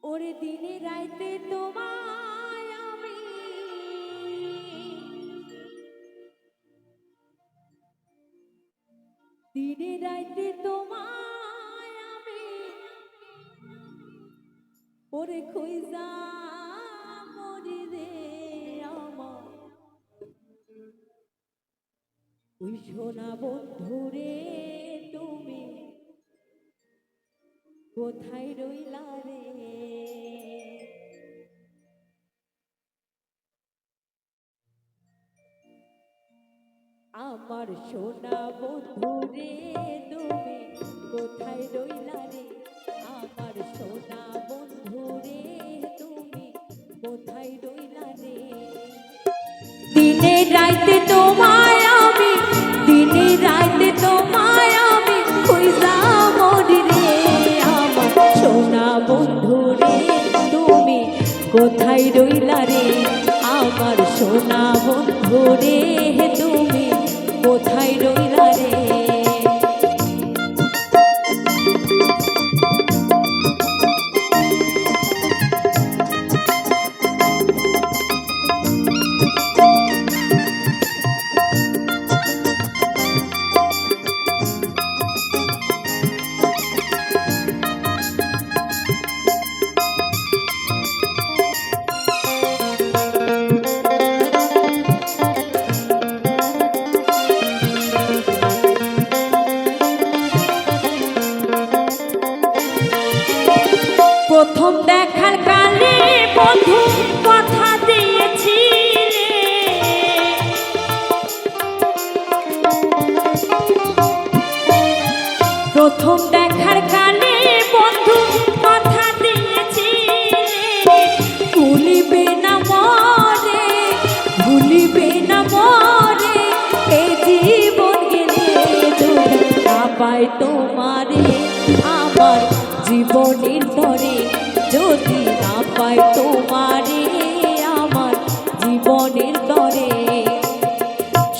ওরে দিনে রাইতে তোমায় আমি দিনে রাইতে তোমায় আমি ওরে কইজা মরি রে আমার ওই সোনা বন্ধুরে তুমি কোথায় রইলা রে আমার সোনা বন্ধুরে তুমি কোথায় রইলা রে আমার সোনা বন্ধুরে তুমি কোথায় রইলা রে দিনে রাইতে তোমায় আমি দিনে রাইতে তোমায় আমি কইজা মরি রে আমার সোনা বন্ধুরে তুমি কোথায় রইলা রে আমার সোনা বন্ধুরে তুমি কোথায় রইলা রে প্রথম দেখার কালে বন্ধু কথা দিয়েছিলে প্রথম দেখার কালে বন্ধু কথা দিয়েছিলে ভুলিবে না মরে ভুলিবে না মরে এই জীবন গেলে যদি না পাই তোমারে আমার জীবনের তরে যদি না পাই তোমারে আমার জীবনের তরে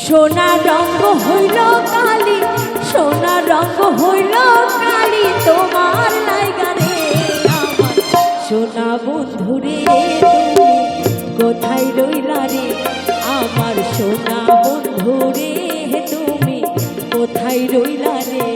সোনা রঙ হইল কালি সোনা রঙ হইল কালি তোমার লাইগারে আমার সোনা বন্ধুরে তুমি কোথায় রইলা রে আমার সোনা বন্ধুরে তুমি কোথায় রইলা রে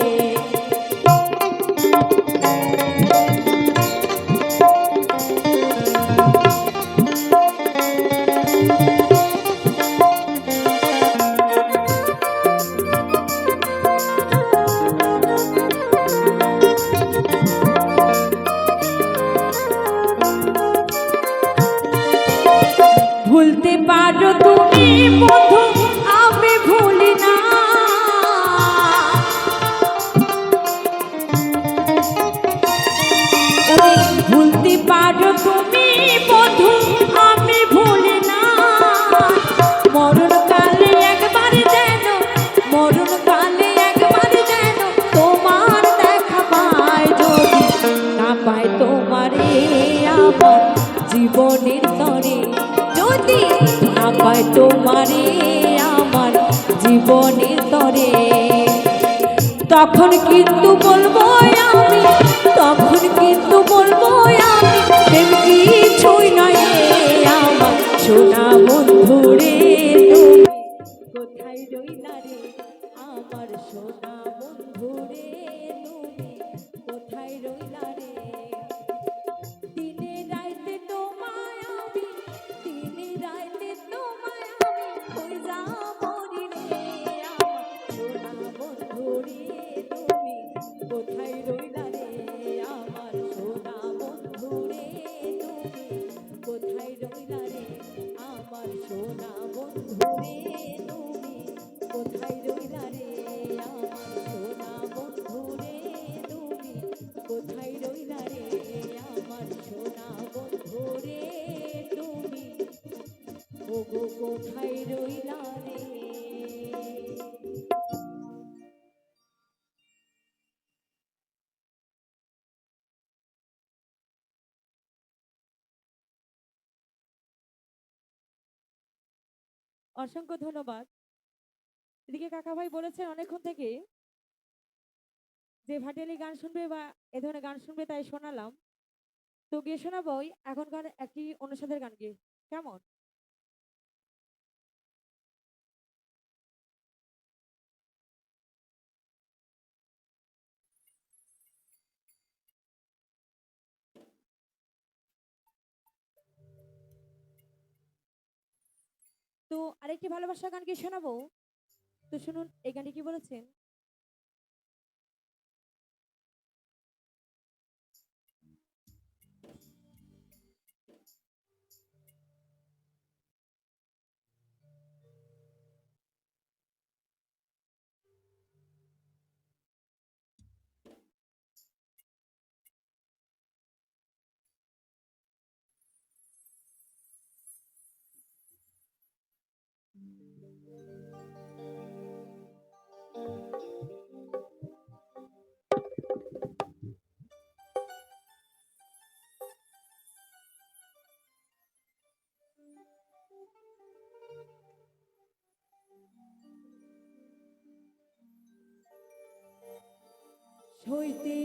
ভুলতে পারো তুমি বন্ধু আমি ভুলি না ভুলতে পারো তুমি বন্ধু আমি ভুলি না মরণ কালে একবার যেন মরণ কালে একবার যেন তোমার দেখা পাই যদি না পাই তোমারে আমার জীবনের তরে যদি না পাই তোমারে আমার জীবনের তরে তখন কিন্তু বলবো আমি তখন কিন্তু বলবো আমি প্রেম কিছুই নয় আমার সোনা বন্ধুরে তুমি কোথায় রইলা রে আমার সোনা বন্ধুরে তুমি কোথায় রইলা রে দিনে রাইতে তোমায় আমি দিনে রাইতে তোমায় আমি কইজা মরি রে আমার সোনা বন্ধুরে তুমি কোথায় রইলা রে আমার সোনা বন্ধুরে তুমি কোথায় রইলা রে আমার সোনা বন্ধুরে তুমি কোথায় রইলা রে আমার সোনা বন্ধুরে তুমি কোথায় রইলা রে আমার সোনা বন্ধুরে তুমি ওগো কোথায় রইলা রে অসংখ্য ধন্যবাদ এদিকে কাকা ভাই বলেছেন অনেকক্ষণ থেকে যে ভাটিয়ালি গান শুনবে বা এ ধরনের গান শুনবে তাই শোনালাম তো গিয়ে শোনাবোই এখনকার একটি অনুষদের গান গিয়ে। কেমন? তো আরেকটি ভালোবাসার গান গিয়ে শোনাবো। তো শুনুন এই গানটি কি বলেছেন। সইতে